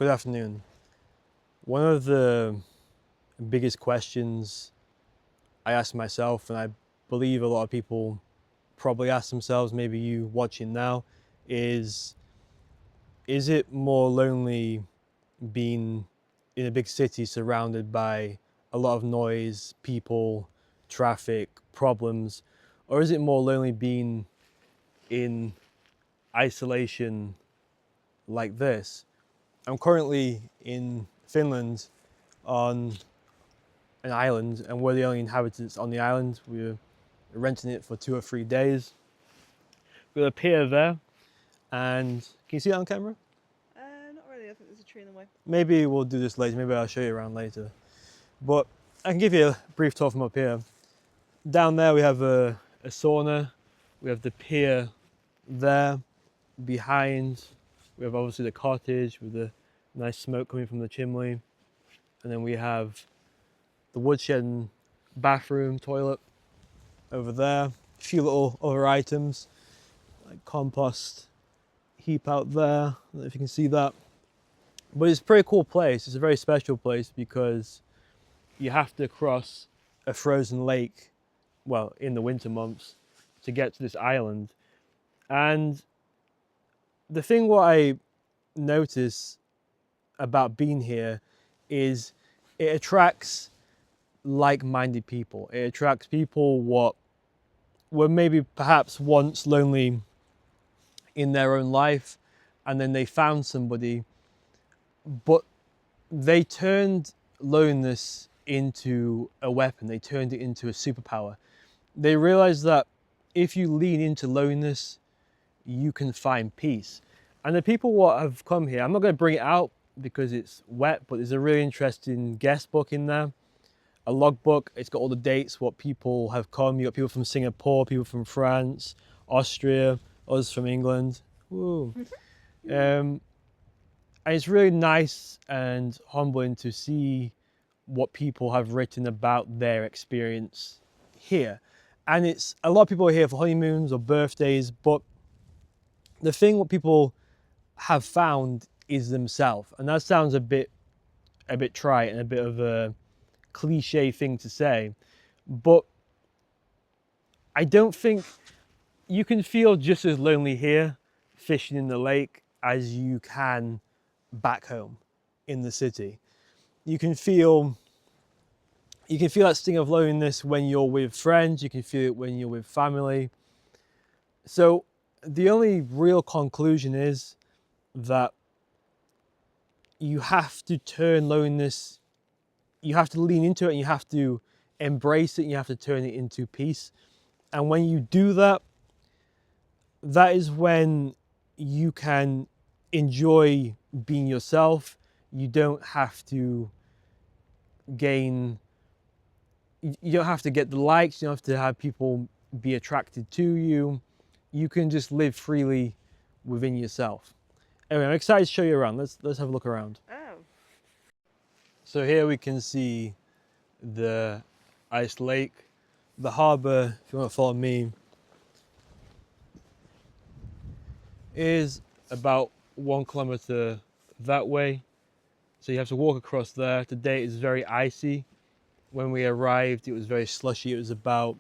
Good afternoon. One of the biggest questions I ask myself, and I believe a lot of people probably ask themselves, maybe you watching now, is it more lonely being in a big city surrounded by a lot of noise, people, traffic, problems, or is it more lonely being in isolation like this? I'm currently in Finland on an island, and we're the only inhabitants on the island. We're renting it for 2 or 3 days. We've got a pier there, and can you see that on camera? Not really. I think there's a tree in the way. Maybe we'll do this later. Maybe I'll show you around later. But I can give you a brief tour from up here. Down there we have a sauna. We have the pier there. Behind we have obviously the cottage with the nice smoke coming from the chimney. And then we have the woodshed and bathroom, toilet over there. A few little other items like compost heap out there. I don't know if you can see that. But it's a pretty cool place. It's a very special place because you have to cross a frozen lake, well, in the winter months, to get to this island. And the thing what I notice about being here is it attracts like-minded people. It attracts people what were maybe perhaps once lonely in their own life, and then they found somebody, but they turned loneliness into a weapon. They turned it into a superpower. They realized that if you lean into loneliness, you can find peace. And the people what have come here, I'm not going to bring it out because it's wet, but there's a really interesting guest book in there, a logbook. It's got all the dates, what people have come. You got people from Singapore, people from France, Austria, us from England. Woo. And it's really nice and humbling to see what people have written about their experience here. And it's a lot of people are here for honeymoons or birthdays, but the thing what people have found is themselves. And that sounds a bit trite and a bit of a cliche thing to say, but I don't think you can feel just as lonely here fishing in the lake as you can back home in the city. You can feel that sting of loneliness when you're with friends. You can feel it when you're with family. So the only real conclusion is that you have to turn loneliness, you have to lean into it, and you have to embrace it, and you have to turn it into peace. And when you do that, that is when you can enjoy being yourself. You don't have to you don't have to get the likes, you don't have to have people be attracted to you. You can just live freely within yourself. Anyway, I'm excited to show you around. Let's have a look around. Oh. So here we can see the ice lake, the harbour, if you want to follow me, is about 1 kilometre that way. So you have to walk across there. Today is very icy. When we arrived, it was very slushy. It was about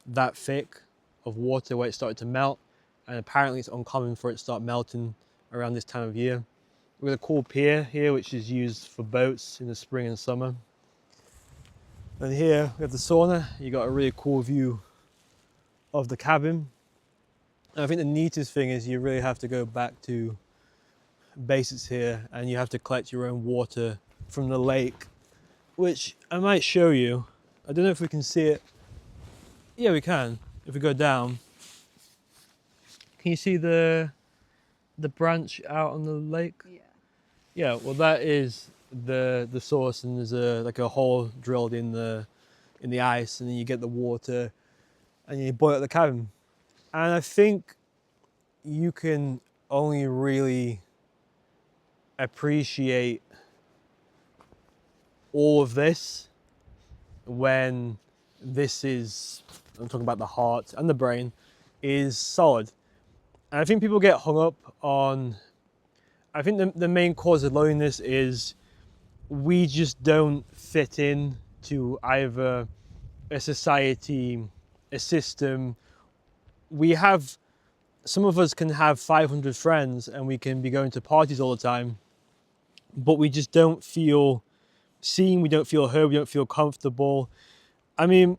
that thick of water where it started to melt. And apparently it's uncommon for it to start melting around this time of year. We've got a cool pier here, which is used for boats in the spring and summer. And here we have the sauna. You got a really cool view of the cabin. And I think the neatest thing is you really have to go back to basics here, and you have to collect your own water from the lake, which I might show you. I don't know if we can see it. Yeah, we can. If we go down, can you see the branch out on the lake? Yeah. Yeah, well that is the source, and there's like a hole drilled in the ice, and then you get the water and you boil at the cabin. And I think you can only really appreciate all of this when this is, I'm talking about the heart and the brain, is solid. And I think people get hung up on I think the main cause of loneliness is we just don't fit in to either a society, a system. Some of us can have 500 friends and we can be going to parties all the time, but we just don't feel seen, we don't feel heard, we don't feel comfortable. I mean,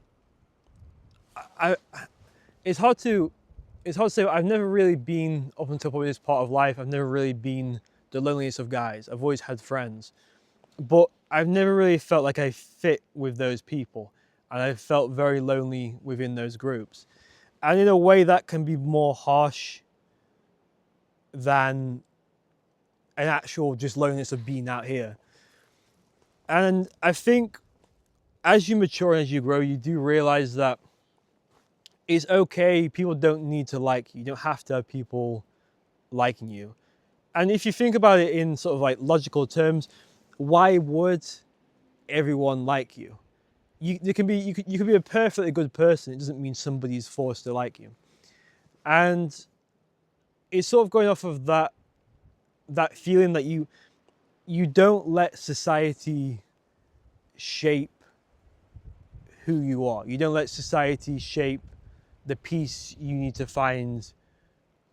it's hard to say. I've never really been, up until probably this part of life, I've never really been the loneliest of guys. I've always had friends, but I've never really felt like I fit with those people, and I felt very lonely within those groups. And in a way, that can be more harsh than an actual just loneliness of being out here. And I think as you mature and as you grow, you do realize that it's okay. People don't need to like you. You don't have to have people liking you. And if you think about it in sort of like logical terms, why would everyone like you? You could be a perfectly good person. It doesn't mean somebody's forced to like you. And it's sort of going off of that feeling that you don't let society shape who you are. You don't let society shape the peace you need to find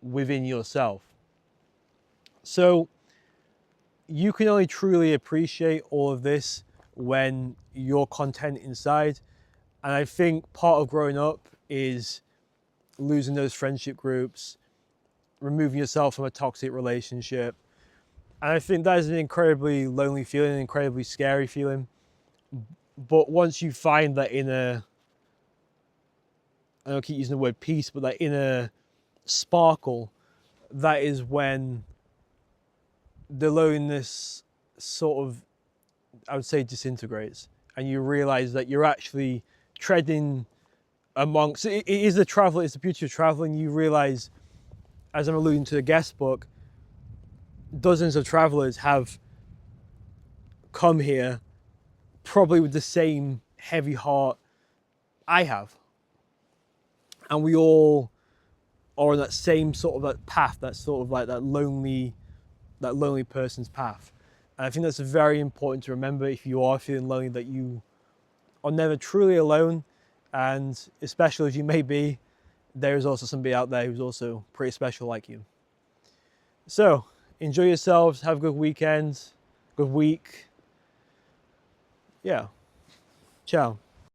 within yourself. So you can only truly appreciate all of this when you're content inside. And I think part of growing up is losing those friendship groups, removing yourself from a toxic relationship. And I think that is an incredibly lonely feeling, an incredibly scary feeling. But once you find that inner, I don't keep using the word peace, but that inner sparkle, that is when the loneliness sort of, I would say, disintegrates. And you realize that you're actually treading amongst, it is the travel, it's the beauty of traveling. You realize, as I'm alluding to the guest book, dozens of travelers have come here probably with the same heavy heart I have. And we all are on that same sort of that path, that sort of like that lonely person's path. And I think that's very important to remember if you are feeling lonely, that you are never truly alone. And as special as you may be, there is also somebody out there who's also pretty special like you. So enjoy yourselves, have a good weekend, good week. Yeah. Ciao.